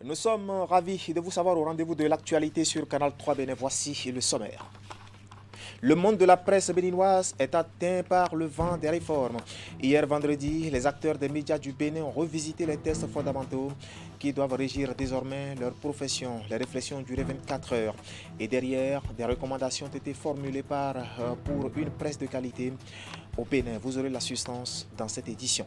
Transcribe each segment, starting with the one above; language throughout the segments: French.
Nous sommes ravis de vous savoir au rendez-vous de l'actualité sur Canal 3 Bénin. Voici le sommaire. Le monde de la presse béninoise est atteint par le vent des réformes. Hier vendredi, les acteurs des médias du Bénin ont revisité les tests fondamentaux qui doivent régir désormais leur profession. Les réflexions duraient 24 heures. Et derrière, des recommandations ont été formulées pour une presse de qualité au Bénin. Vous aurez la substance dans cette édition.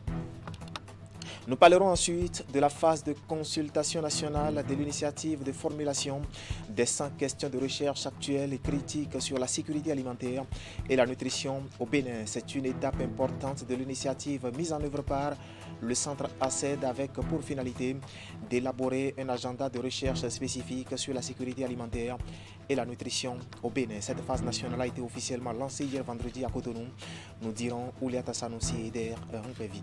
Nous parlerons ensuite de la phase de consultation nationale de l'initiative de formulation des 100 questions de recherche actuelles et critiques sur la sécurité alimentaire et la nutrition au Bénin. C'est une étape importante de l'initiative mise en œuvre par le centre ACED avec pour finalité d'élaborer un agenda de recherche spécifique sur la sécurité alimentaire et la nutrition au Bénin. Cette phase nationale a été officiellement lancée hier vendredi à Cotonou. Nous dirons Ouliata Sanoussi et Der Rumpevi.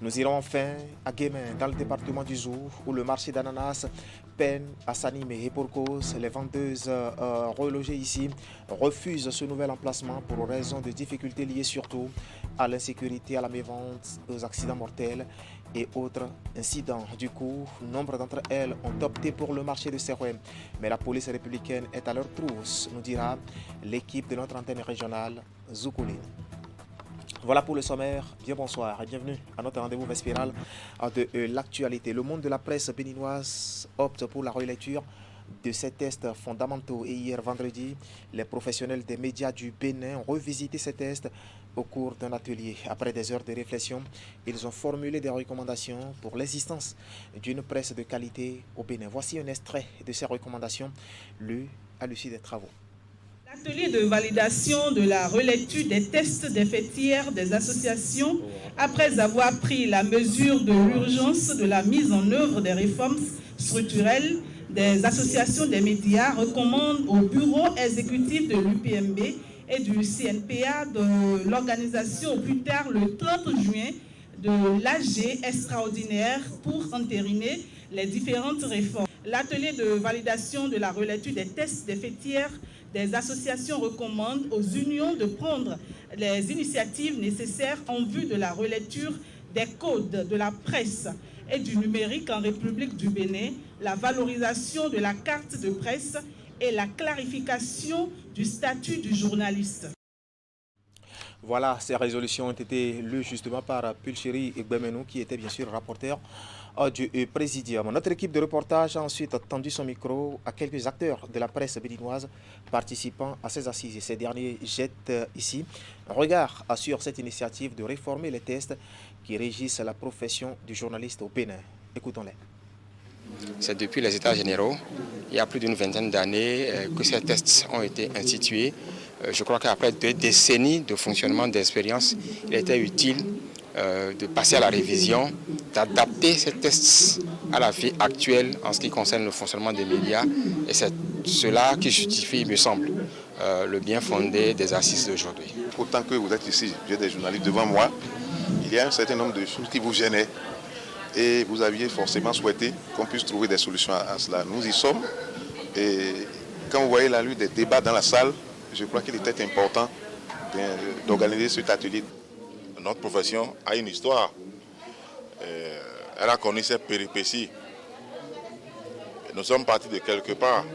Nous irons enfin à Guémen, dans le département du Zou, où le marché d'ananas peine à s'animer. Et pour cause, les vendeuses relogées ici refusent ce nouvel emplacement pour raison de difficultés liées surtout à l'insécurité, à la mévente, aux accidents mortels et autres incidents. Du coup, nombre d'entre elles ont opté pour le marché de Serouem. Mais la police républicaine est à leur trousse, nous dira l'équipe de notre antenne régionale, Zoukoulé. Voilà pour le sommaire. Bien bonsoir et bienvenue à notre rendez-vous vespéral de l'actualité. Le monde de la presse béninoise opte pour la relecture de ces tests fondamentaux. Et hier vendredi, les professionnels des médias du Bénin ont revisité ces tests au cours d'un atelier. Après des heures de réflexion, ils ont formulé des recommandations pour l'existence d'une presse de qualité au Bénin. Voici un extrait de ces recommandations lues à l'issue des travaux. L'atelier de validation de la relecture des tests des fêtières des associations, après avoir pris la mesure de l'urgence de la mise en œuvre des réformes structurelles des associations des médias, recommande au bureau exécutif de l'UPMB et du CNPA de l'organisation au plus tard le 30 juin de l'AG extraordinaire pour entériner les différentes réformes. L'atelier de validation de la relecture des tests des fêtières des associations recommandent aux unions de prendre les initiatives nécessaires en vue de la relecture des codes de la presse et du numérique en République du Bénin, la valorisation de la carte de presse et la clarification du statut du journaliste. Voilà, ces résolutions ont été lues justement par Pulcheri Egbemenou, qui était bien sûr rapporteur du Présidium. Notre équipe de reportage a ensuite tendu son micro à quelques acteurs de la presse béninoise participant à ces assises. Et ces derniers jettent ici un regard sur cette initiative de réformer les tests qui régissent la profession du journaliste au Bénin. Écoutons-les. C'est depuis les États généraux, il y a plus d'une vingtaine d'années, que ces tests ont été institués. Je crois qu'après 2 décennies de fonctionnement d'expérience, il était utile de passer à la révision, d'adapter ces tests à la vie actuelle en ce qui concerne le fonctionnement des médias. Et c'est cela qui justifie, il me semble, le bien fondé des assises d'aujourd'hui. Autant que vous êtes ici, j'ai des journalistes devant moi, il y a un certain nombre de choses qui vous gênaient. Et vous aviez forcément souhaité qu'on puisse trouver des solutions à cela. Nous y sommes. Et quand vous voyez la lutte des débats dans la salle, je crois qu'il était important d'organiser cet atelier. Notre profession a une histoire. Elle a connu ses péripéties. Nous sommes partis de quelque part.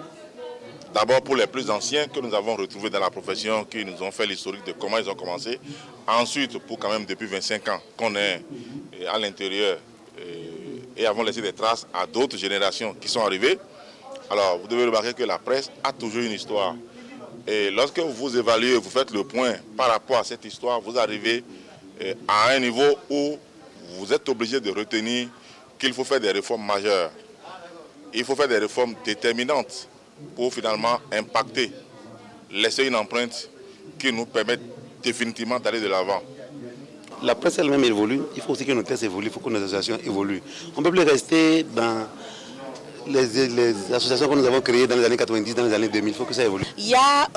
D'abord pour les plus anciens que nous avons retrouvés dans la profession, qui nous ont fait l'historique de comment ils ont commencé. Ensuite, pour quand même depuis 25 ans qu'on est à l'intérieur et avons laissé des traces à d'autres générations qui sont arrivées. Alors, vous devez remarquer que la presse a toujours une histoire. Et lorsque vous évaluez, vous faites le point par rapport à cette histoire, vous arrivez à un niveau où vous êtes obligé de retenir qu'il faut faire des réformes majeures. Il faut faire des réformes déterminantes pour finalement impacter, laisser une empreinte qui nous permette définitivement d'aller de l'avant. La presse elle-même évolue, il faut aussi que nos tests évoluent, il faut que nos associations évoluent. On ne peut plus rester dans les associations que nous avons créées dans les années 90, dans les années 2000, il faut que ça évolue. Il y a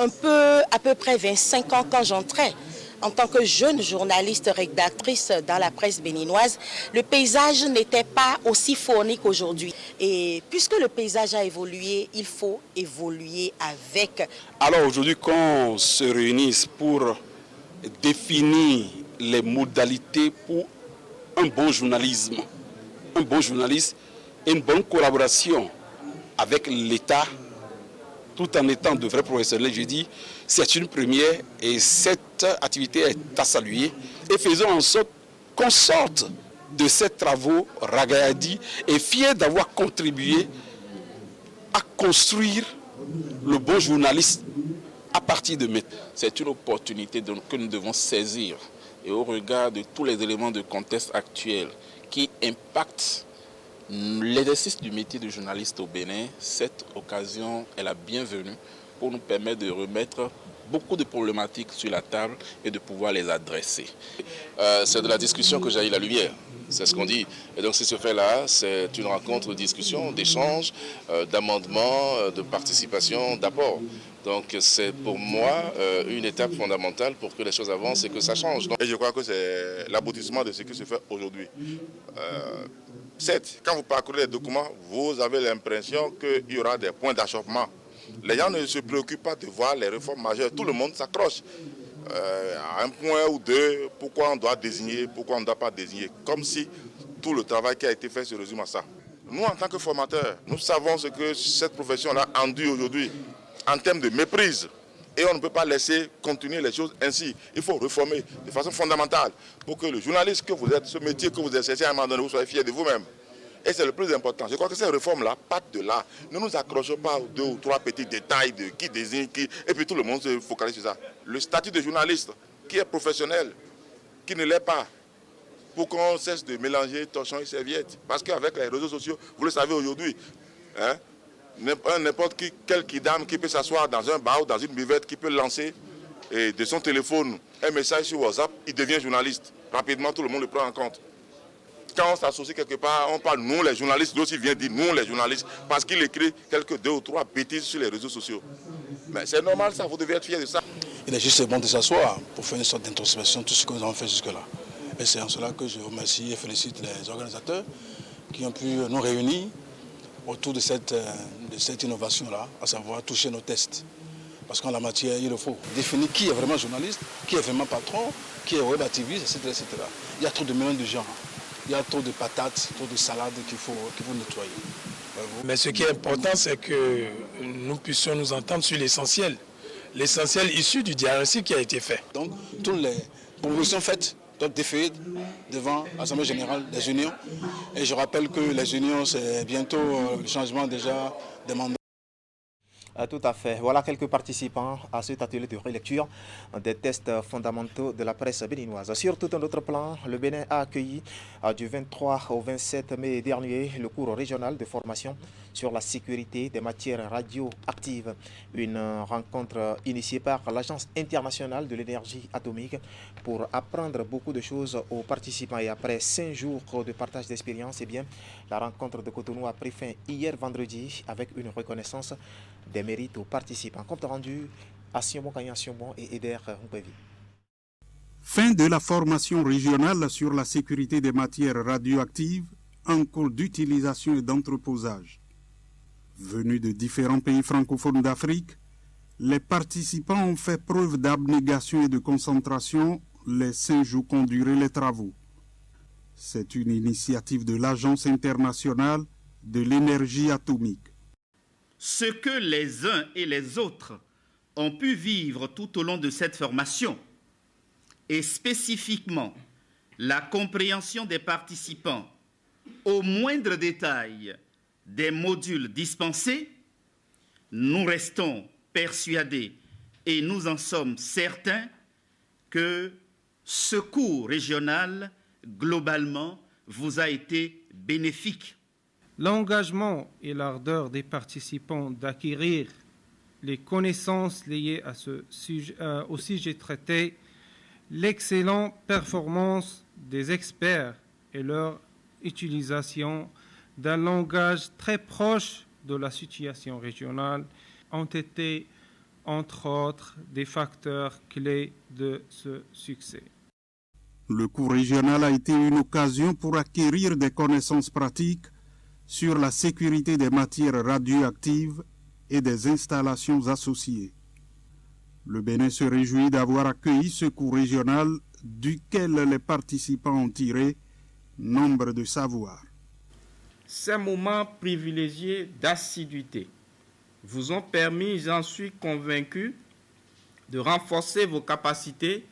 à peu près 25 ans, quand j'entrais en tant que jeune journaliste rédactrice dans la presse béninoise, le paysage n'était pas aussi fourni qu'aujourd'hui. Et puisque le paysage a évolué, il faut évoluer avec. Alors aujourd'hui, qu'on se réunisse pour définir les modalités pour un bon journalisme. Un bon journaliste, et une bonne collaboration avec l'État, tout en étant de vrais professionnels, je dis, c'est une première et cette activité est à saluer. Et faisons en sorte qu'on sorte de ces travaux ragaillardis et fiers d'avoir contribué à construire le bon journaliste à partir de maintenant. C'est une opportunité que nous devons saisir. Et au regard de tous les éléments de contexte actuels qui impactent l'exercice du métier de journaliste au Bénin, cette occasion est la bienvenue pour nous permettre de remettre beaucoup de problématiques sur la table et de pouvoir les adresser. C'est de la discussion que jaillit la lumière, c'est ce qu'on dit. Et donc ce fait-là, c'est une rencontre de discussion, d'échange, d'amendements, de participation, d'apport. Donc c'est pour moi une étape fondamentale pour que les choses avancent et que ça change. Et je crois que c'est l'aboutissement de ce qui se fait aujourd'hui. Certes, quand vous parcourez les documents, vous avez l'impression qu'il y aura des points d'achoppement. Les gens ne se préoccupent pas de voir les réformes majeures. Tout le monde s'accroche à un point ou deux. Pourquoi on doit désigner, pourquoi on ne doit pas désigner. Comme si tout le travail qui a été fait se résume à ça. Nous, en tant que formateurs, nous savons ce que cette profession-là endure aujourd'hui en termes de méprise. Et on ne peut pas laisser continuer les choses ainsi. Il faut réformer de façon fondamentale pour que le journaliste que vous êtes, ce métier que vous exercez à un moment donné, vous soyez fiers de vous-même. Et c'est le plus important. Je crois que ces réformes-là partent de là. Ne nous accrochons pas aux 2 ou 3 petits détails de qui désigne qui, et puis tout le monde se focalise sur ça. Le statut de journaliste, qui est professionnel, qui ne l'est pas, pour qu'on cesse de mélanger torchon et serviette. Parce qu'avec les réseaux sociaux, vous le savez aujourd'hui, n'importe quel kidam qui peut s'asseoir dans un bar ou dans une buvette, qui peut lancer de son téléphone un message sur WhatsApp, il devient journaliste. Rapidement, tout le monde le prend en compte. Quand on s'associe quelque part, on parle nous les journalistes, l'autre vient dire nous les journalistes, parce qu'il écrit quelques 2 ou 3 bêtises sur les réseaux sociaux. Mais c'est normal ça, vous devez être fiers de ça. Il est juste bon de s'asseoir pour faire une sorte d'introspection, tout ce que nous avons fait jusque-là. Et c'est en cela que je remercie et félicite les organisateurs qui ont pu nous réunir autour de cette innovation-là, à savoir toucher nos tests. Parce qu'en la matière, il faut définir qui est vraiment journaliste, qui est vraiment patron, qui est web activiste, etc., etc. Il y a trop de mélange de gens. Il y a trop de patates, trop de salades qu'il faut nettoyer. Mais ce qui est important, c'est que nous puissions nous entendre sur l'essentiel. L'essentiel issu du diagnostic qui a été fait. Donc, toutes les propositions faites doivent déférer devant l'Assemblée générale des unions. Et je rappelle que les unions, c'est bientôt le changement déjà des mandats. Tout à fait. Voilà quelques participants à cet atelier de relecture des tests fondamentaux de la presse béninoise. Sur tout un autre plan, le Bénin a accueilli du 23 au 27 mai dernier le cours régional de formation sur la sécurité des matières radioactives. Une rencontre initiée par l'Agence internationale de l'énergie atomique pour apprendre beaucoup de choses aux participants. Et après 5 jours de partage d'expérience, la rencontre de Cotonou a pris fin hier vendredi avec une reconnaissance des mérites aux participants. Compte rendu à Siomo Kanya Siomo et Eder Mpevi. Fin de la formation régionale sur la sécurité des matières radioactives en cours d'utilisation et d'entreposage. Venus de différents pays francophones d'Afrique, les participants ont fait preuve d'abnégation et de concentration les 5 jours qu'ont duré les travaux. C'est une initiative de l'Agence internationale de l'énergie atomique. Ce que les uns et les autres ont pu vivre tout au long de cette formation, et spécifiquement la compréhension des participants au moindre détail des modules dispensés, nous restons persuadés et nous en sommes certains que ce cours régional, globalement, vous a été bénéfique. L'engagement et l'ardeur des participants d'acquérir les connaissances liées à au sujet traité, l'excellente performance des experts et leur utilisation d'un langage très proche de la situation régionale ont été, entre autres, des facteurs clés de ce succès. Le cours régional a été une occasion pour acquérir des connaissances pratiques sur la sécurité des matières radioactives et des installations associées. Le Bénin se réjouit d'avoir accueilli ce cours régional duquel les participants ont tiré nombre de savoirs. Ces moments privilégiés d'assiduité vous ont permis, j'en suis convaincu, de renforcer vos capacités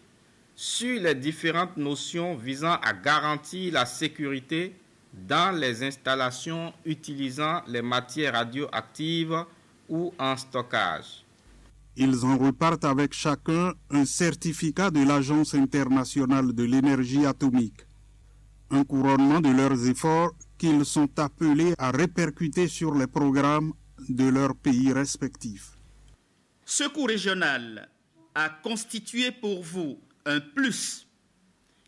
sur les différentes notions visant à garantir la sécurité dans les installations utilisant les matières radioactives ou en stockage. Ils en repartent avec chacun un certificat de l'Agence internationale de l'énergie atomique, un couronnement de leurs efforts qu'ils sont appelés à répercuter sur les programmes de leurs pays respectifs. Ce cours régional a constitué pour vous un plus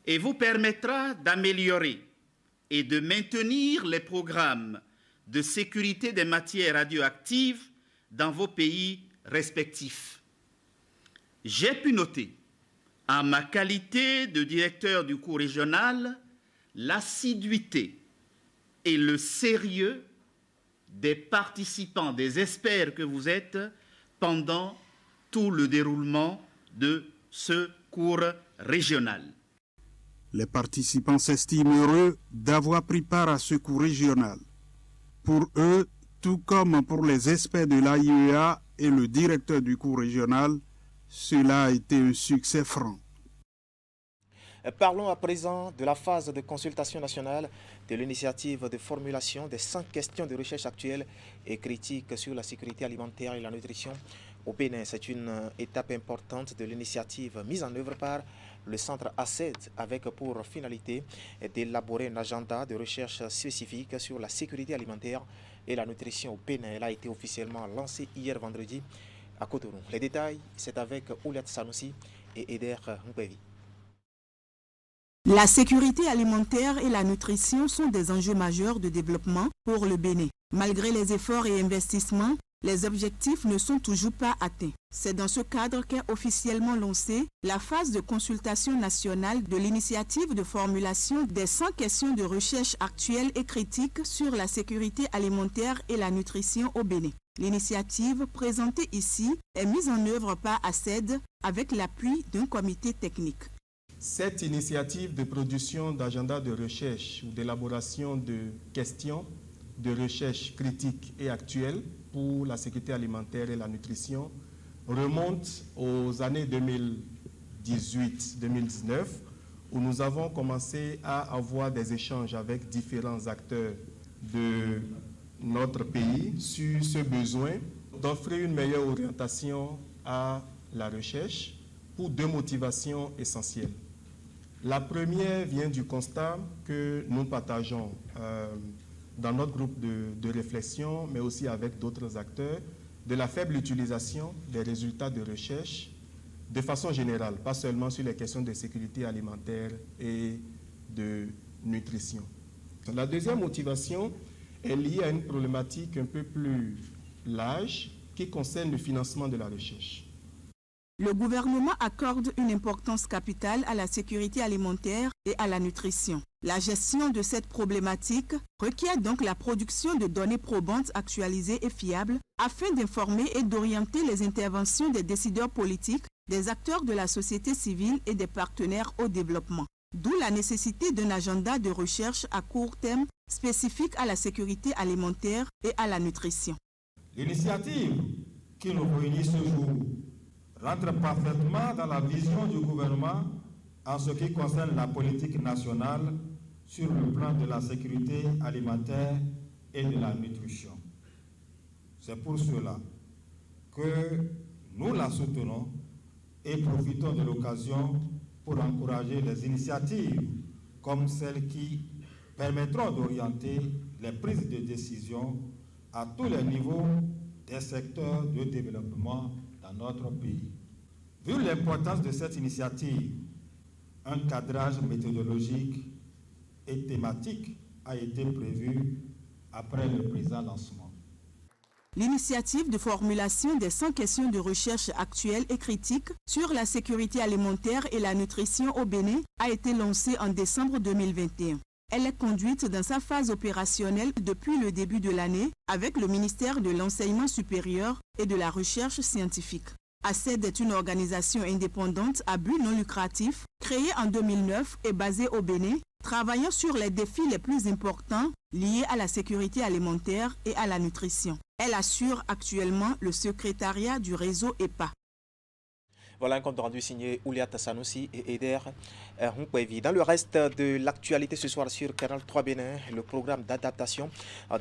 et vous permettra d'améliorer et de maintenir les programmes de sécurité des matières radioactives dans vos pays respectifs. J'ai pu noter, en ma qualité de directeur du cours régional, l'assiduité et le sérieux des participants, des experts que vous êtes pendant tout le déroulement de ce cours régional. Les participants s'estiment heureux d'avoir pris part à ce cours régional. Pour eux, tout comme pour les experts de l'AIEA et le directeur du cours régional, cela a été un succès franc. Parlons à présent de la phase de consultation nationale de l'initiative de formulation des 100 questions de recherche actuelles et critiques sur la sécurité alimentaire et la nutrition au Bénin. C'est une étape importante de l'initiative mise en œuvre par le centre ACED avec pour finalité d'élaborer un agenda de recherche spécifique sur la sécurité alimentaire et la nutrition au Bénin. Elle a été officiellement lancée hier vendredi à Cotonou. Les détails, c'est avec Ouliat Sanoussi et Eder Mpevi. La sécurité alimentaire et la nutrition sont des enjeux majeurs de développement pour le Bénin. Malgré les efforts et investissements, les objectifs ne sont toujours pas atteints. C'est dans ce cadre qu'est officiellement lancée la phase de consultation nationale de l'initiative de formulation des 100 questions de recherche actuelles et critiques sur la sécurité alimentaire et la nutrition au Bénin. L'initiative présentée ici est mise en œuvre par ACED avec l'appui d'un comité technique. Cette initiative de production d'agenda de recherche ou d'élaboration de questions de recherche critiques et actuelles pour la sécurité alimentaire et la nutrition remonte aux années 2018-2019 où nous avons commencé à avoir des échanges avec différents acteurs de notre pays sur ce besoin d'offrir une meilleure orientation à la recherche pour deux motivations essentielles. La première vient du constat que nous partageons dans notre groupe de réflexion, mais aussi avec d'autres acteurs, de la faible utilisation des résultats de recherche de façon générale, pas seulement sur les questions de sécurité alimentaire et de nutrition. La deuxième motivation est liée à une problématique un peu plus large qui concerne le financement de la recherche. Le gouvernement accorde une importance capitale à la sécurité alimentaire et à la nutrition. La gestion de cette problématique requiert donc la production de données probantes, actualisées et fiables afin d'informer et d'orienter les interventions des décideurs politiques, des acteurs de la société civile et des partenaires au développement. D'où la nécessité d'un agenda de recherche à court terme spécifique à la sécurité alimentaire et à la nutrition. L'initiative qui nous réunit ce jour rentre parfaitement dans la vision du gouvernement en ce qui concerne la politique nationale sur le plan de la sécurité alimentaire et de la nutrition. C'est pour cela que nous la soutenons et profitons de l'occasion pour encourager les initiatives comme celles qui permettront d'orienter les prises de décision à tous les niveaux des secteurs de développement dans notre pays. Vu l'importance de cette initiative, un cadrage méthodologique et thématique a été prévu après le présent lancement. L'initiative de formulation des 100 questions de recherche actuelles et critiques sur la sécurité alimentaire et la nutrition au Bénin a été lancée en décembre 2021. Elle est conduite dans sa phase opérationnelle depuis le début de l'année avec le ministère de l'Enseignement supérieur et de la Recherche scientifique. ACED est une organisation indépendante à but non lucratif créée en 2009 et basée au Bénin travaillant sur les défis les plus importants liés à la sécurité alimentaire et à la nutrition. Elle assure actuellement le secrétariat du réseau EPA. Voilà un compte rendu signé Ouliat Sanoussi et Eder Hunkwevi. Dans le reste de l'actualité ce soir sur Canal 3 Bénin, le programme d'adaptation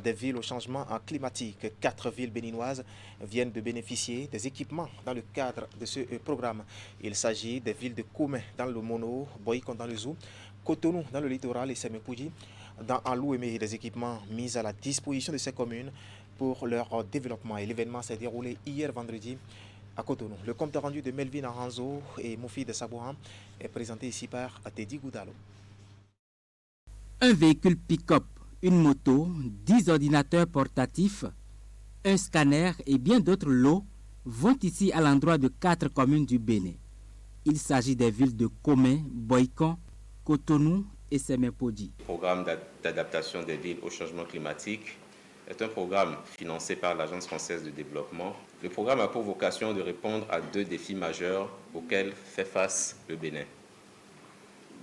des villes au changement climatique. 4 villes béninoises viennent de bénéficier des équipements dans le cadre de ce programme. Il s'agit des villes de Koumé dans le Mono, Boïkon dans le Zou, Cotonou dans le littoral et Semepoudi dans Alouémé. Des équipements mis à la disposition de ces communes pour leur développement. Et l'événement s'est déroulé hier vendredi à Cotonou. Le compte rendu de Melvin Aranzo et Moufi de Sabouhan est présenté ici par Teddy Goudalo. Un véhicule pick-up, une moto, 10 ordinateurs portatifs, un scanner et bien d'autres lots vont ici à l'endroit de 4 communes du Bénin. Il s'agit des villes de Komé, Boïkon, Cotonou et Semepoudi. Le programme d'adaptation des villes au changement climatique est un programme financé par l'Agence française de développement. Le programme a pour vocation de répondre à 2 défis majeurs auxquels fait face le Bénin.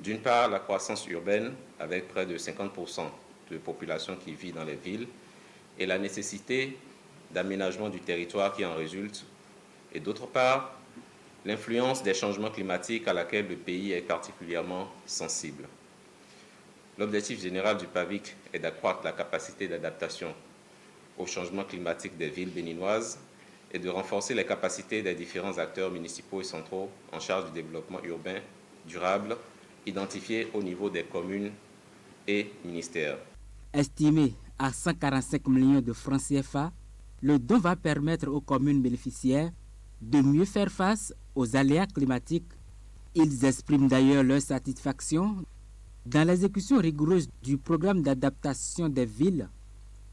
D'une part, la croissance urbaine, avec près de 50% de population qui vit dans les villes, et la nécessité d'aménagement du territoire qui en résulte. Et d'autre part, l'influence des changements climatiques à laquelle le pays est particulièrement sensible. L'objectif général du PAVIC est d'accroître la capacité d'adaptation au changement climatique des villes béninoises et de renforcer les capacités des différents acteurs municipaux et centraux en charge du développement urbain durable, identifiés au niveau des communes et ministères. Estimé à 145 millions de francs CFA, le don va permettre aux communes bénéficiaires de mieux faire face aux aléas climatiques. Ils expriment d'ailleurs leur satisfaction dans l'exécution rigoureuse du programme d'adaptation des villes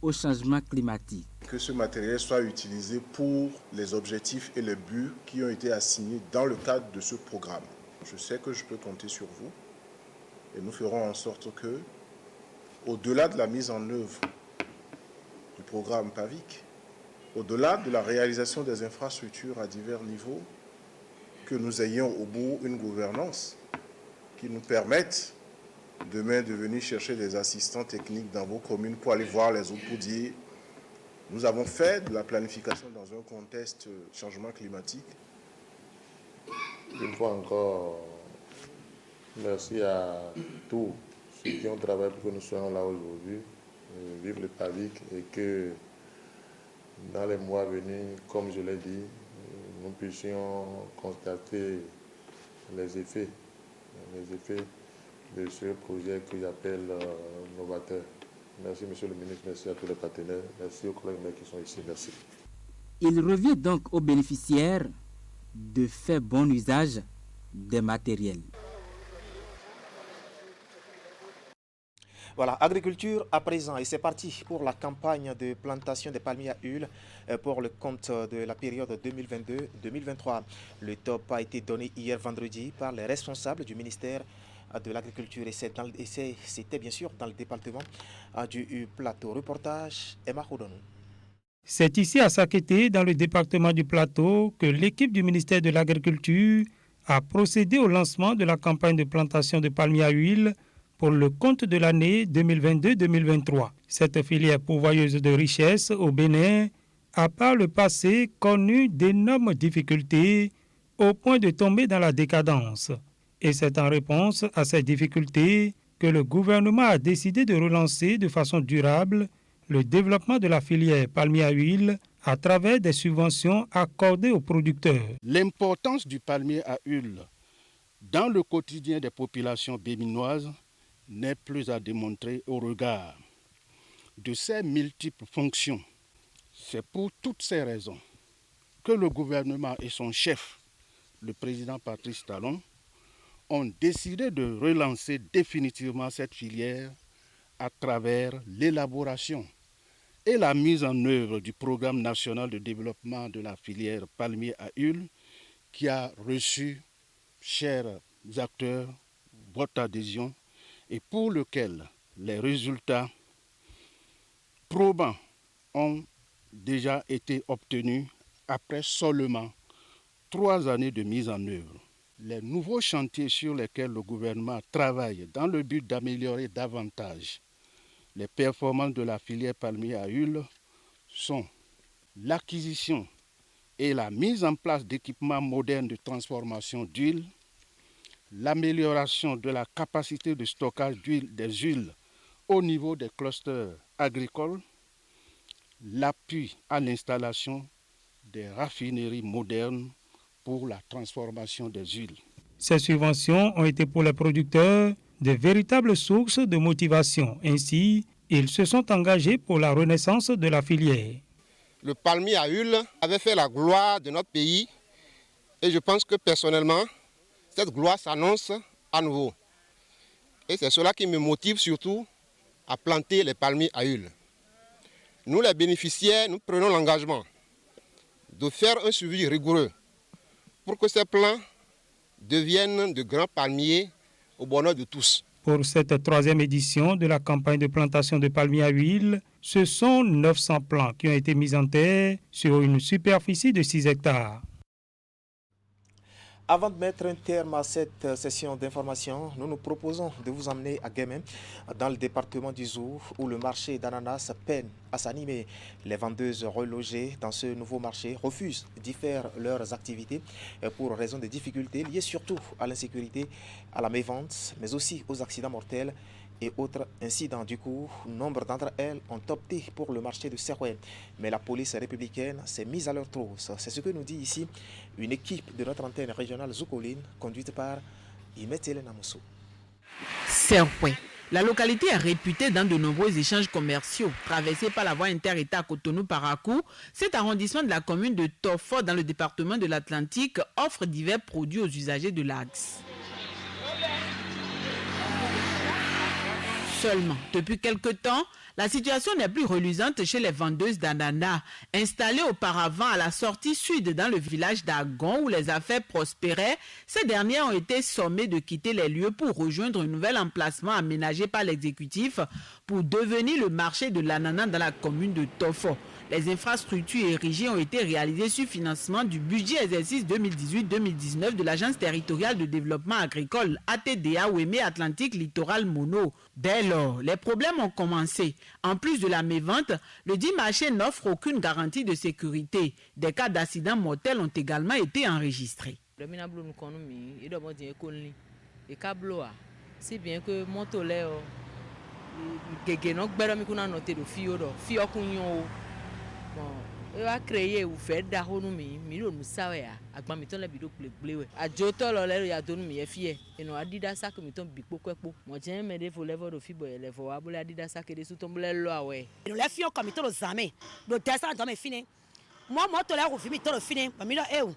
au changement climatique. Que ce matériel soit utilisé pour les objectifs et les buts qui ont été assignés dans le cadre de ce programme. Je sais que je peux compter sur vous et nous ferons en sorte que, au-delà de la mise en œuvre du programme PAVIC, au-delà de la réalisation des infrastructures à divers niveaux, que nous ayons au bout une gouvernance qui nous permette demain de venir chercher des assistants techniques dans vos communes pour aller voir les autres pour dire nous avons fait de la planification dans un contexte changement climatique. Une fois encore, merci à tous ceux qui ont travaillé pour que nous soyons là aujourd'hui, vive le PAVIC, et que dans les mois à venir, comme je l'ai dit, nous puissions constater les effets de ce projet que j'appelle novateur. Merci Monsieur le ministre, merci à tous les partenaires, merci aux collègues qui sont ici, merci. Il revient donc aux bénéficiaires de faire bon usage des matériels. Voilà, agriculture à présent, et c'est parti pour la campagne de plantation des palmiers à huile pour le compte de la période 2022-2023. Le top a été donné hier vendredi par les responsables du ministère de l'Agriculture et c'était bien sûr dans le département du Plateau. Reportage Emma Khoudonou. C'est ici à Sakété, dans le département du Plateau, que l'équipe du ministère de l'Agriculture a procédé au lancement de la campagne de plantation de palmiers à huile pour le compte de l'année 2022-2023. Cette filière pourvoyeuse de richesses au Bénin a par le passé connu d'énormes difficultés au point de tomber dans la décadence. Et c'est en réponse à ces difficultés que le gouvernement a décidé de relancer de façon durable le développement de la filière palmier à huile à travers des subventions accordées aux producteurs. L'importance du palmier à huile dans le quotidien des populations béninoises n'est plus à démontrer au regard de ses multiples fonctions. C'est pour toutes ces raisons que le gouvernement et son chef, le président Patrice Talon, ont décidé de relancer définitivement cette filière à travers l'élaboration et la mise en œuvre du programme national de développement de la filière palmier à huile qui a reçu, chers acteurs, votre adhésion et pour lequel les résultats probants ont déjà été obtenus après seulement 3 années de mise en œuvre. Les nouveaux chantiers sur lesquels le gouvernement travaille dans le but d'améliorer davantage les performances de la filière palmier à huile sont l'acquisition et la mise en place d'équipements modernes de transformation d'huile, l'amélioration de la capacité de stockage des huiles au niveau des clusters agricoles, l'appui à l'installation des raffineries modernes pour la transformation des huiles. Ces subventions ont été pour les producteurs de véritables sources de motivation. Ainsi, ils se sont engagés pour la renaissance de la filière. Le palmier à huile avait fait la gloire de notre pays et je pense que personnellement, cette gloire s'annonce à nouveau. Et c'est cela qui me motive surtout à planter les palmiers à huile. Nous les bénéficiaires, nous prenons l'engagement de faire un suivi rigoureux pour que ces plants deviennent de grands palmiers au bonheur de tous. Pour cette troisième édition de la campagne de plantation de palmiers à huile, ce sont 900 plants qui ont été mis en terre sur une superficie de 6 hectares. Avant de mettre un terme à cette session d'information, nous nous proposons de vous emmener à Guémen, dans le département du Zou, où le marché d'ananas peine à s'animer. Les vendeuses relogées dans ce nouveau marché refusent d'y faire leurs activités pour raison de difficultés liées surtout à l'insécurité, à la mévente, mais aussi aux accidents mortels et autres incidents. Du coup, nombre d'entre elles ont opté pour le marché de Serroué. Mais la police républicaine s'est mise à leur trousse. C'est ce que nous dit ici une équipe de notre antenne régionale Zoukoline, conduite par Imetele Namuso. Serroué. La localité est réputée dans de nombreux échanges commerciaux. Traversée par la voie inter-État Cotonou-Parakou, cet arrondissement de la commune de Tofo dans le département de l'Atlantique offre divers produits aux usagers de l'Axe. Seulement, depuis quelque temps, la situation n'est plus reluisante chez les vendeuses d'ananas. Installées auparavant à la sortie sud dans le village d'Agon où les affaires prospéraient, ces dernières ont été sommées de quitter les lieux pour rejoindre un nouvel emplacement aménagé par l'exécutif pour devenir le marché de l'ananas dans la commune de Tofo. Les infrastructures érigées ont été réalisées sur financement du budget exercice 2018-2019 de l'Agence territoriale de développement agricole ATDA Ouémé Atlantique Littoral Mono. Dès lors, les problèmes ont commencé. En plus de la mévente, le dit marché n'offre aucune garantie de sécurité. Des cas d'accidents mortels ont également été enregistrés. Si bien que mon tolère, bon, a créé ou fait d'aronomie, miro nous savait à Bamiton la vidéo bleu. À Joto l'olé ya donné mi fier. Et nous a dit ça que miton big beaucoup. Moi j'ai me des volets de fibre les voix pour la dit ça que des sous tomber là ouais. Nous les fions comme miton aux amis. Le descend dans mes fini. Moi tolère au film miton fini. Bamilo eh ou.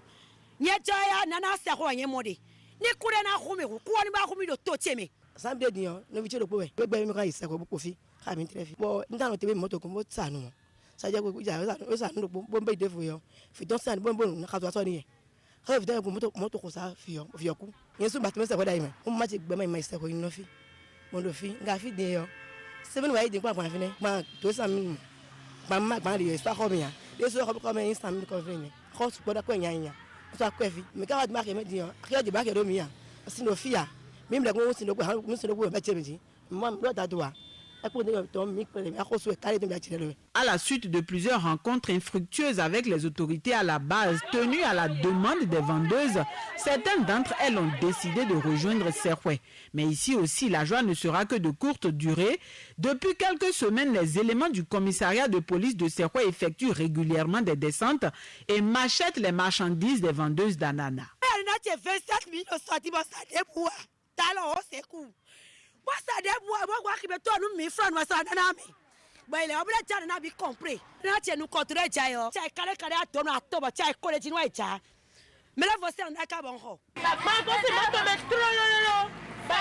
Ni jaya nana se ko yen mode. Ni kure na ko me ko ni ba ko mi do to tieme. Sambe di yo, no vicho do po we. Be mi ka isa ko bu kofi. Ka mi trefi. Bo ndano tebe moto ko mo tsanu. Ça veut dire que ça nous bon de fouillon fait donc ça bon na ka so ni ka fi da ko moto ko sa fiyo ku yesu batme se ko dai me o ma ti gbe mai se ko ino fi mo do fi nga fi de yo 7 wa de pa fi ne ma to sa mi ma de sa ko mi ya de so ko me insta mi ko fi ne ko su da ko nya so ko fi me ka ma ke me di yo ka di ba ke do mi ya sino fi ya mi me ko sino ko ha mi sino ko be che mi ji mo do da do wa. À la suite de plusieurs rencontres infructueuses avec les autorités à la base, tenues à la demande des vendeuses, certaines d'entre elles ont décidé de rejoindre Serroué. Mais ici aussi, la joie ne sera que de courte durée. Depuis quelques semaines, les éléments du commissariat de police de Serroué effectuent régulièrement des descentes et machettent les marchandises des vendeuses d'ananas. Moi ça des moi qui me tourne mi franc moi ça na mi ba ile obula cha na bi compris na che nous contrôler cha yo cha kale a tono atoba cha ko le tinwa cha me la voici en aka bon ho ba ko si ma to me tro lo ba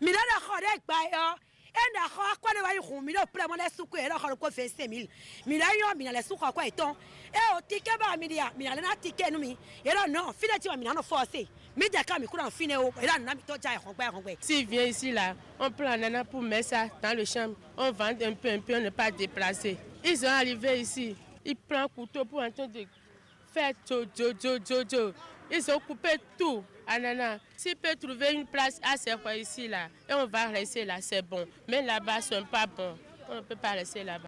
Miranda khore gba yo enda kho akwane wa ihu mi lo pre mo le suku e lo kho ko fe 5000 mi la yo mi na le suku akwa iton e o tike ba mi dia mi na le na tike nu mi e lo no file ti wa mi na no force mi de ka mi kura fine o e la na mi to ja e hongbe. Si vient ici là, on prend nana pour mettre ça dans le champ, on vend un peu, on n'est pas déplacé. Ils sont arrivés ici, ils prennent un couteau pour en train de faire jo. Ils ont coupé tout. Ananas, s'il peut trouver une place assez quoi ici là, et on va rester là, c'est bon. Mais là-bas, ce n'est pas bon. On ne peut pas rester là-bas.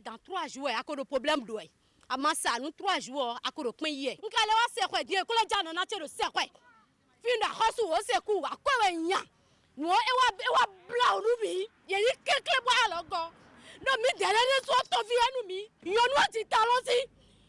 Dans 3 jours, à cause de problème d'eau. À Massa, nous 3 jours, à cause de pain hier. Nous allons voir quoi dire, que les gens n'ont pas de c'est quoi. Fin de race ou c'est quoi, à quoi on y a. Nous, et blanc, nous, il y a quelques mois alors. Non, mais derrière les autres, on vient nous, il y a nous, dit talent aussi.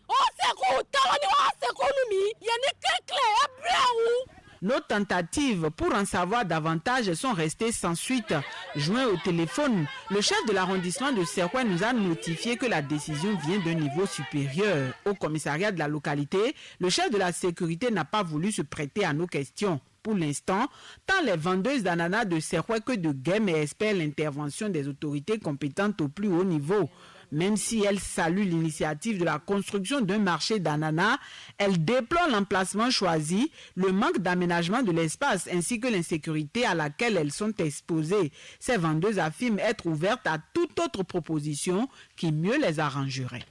Oh, c'est quoi, talent, c'est quoi, nous, il y a quelques blanc. Nos tentatives pour en savoir davantage sont restées sans suite. Joint au téléphone, le chef de l'arrondissement de Serkoué nous a notifié que la décision vient d'un niveau supérieur. Au commissariat de la localité, le chef de la sécurité n'a pas voulu se prêter à nos questions. Pour l'instant, tant les vendeuses d'ananas de Serkoué que de Guém espèrent l'intervention des autorités compétentes au plus haut niveau. Même si elle salue l'initiative de la construction d'un marché d'ananas, elle déplore l'emplacement choisi, le manque d'aménagement de l'espace ainsi que l'insécurité à laquelle elles sont exposées. Ces vendeuses affirment être ouvertes à toute autre proposition qui mieux les arrangerait.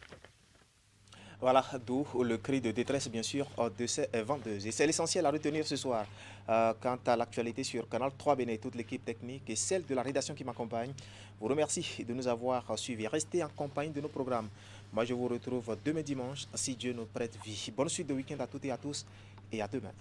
Voilà, d'où le cri de détresse, bien sûr, de ces vendeuses. Et c'est l'essentiel à retenir ce soir. Quant à l'actualité sur Canal 3 Bénin, toute l'équipe technique et celle de la rédaction qui m'accompagne, vous remercie de nous avoir suivis. Restez en compagnie de nos programmes. Moi, je vous retrouve demain dimanche, si Dieu nous prête vie. Bonne suite de week-end à toutes et à tous, et à demain.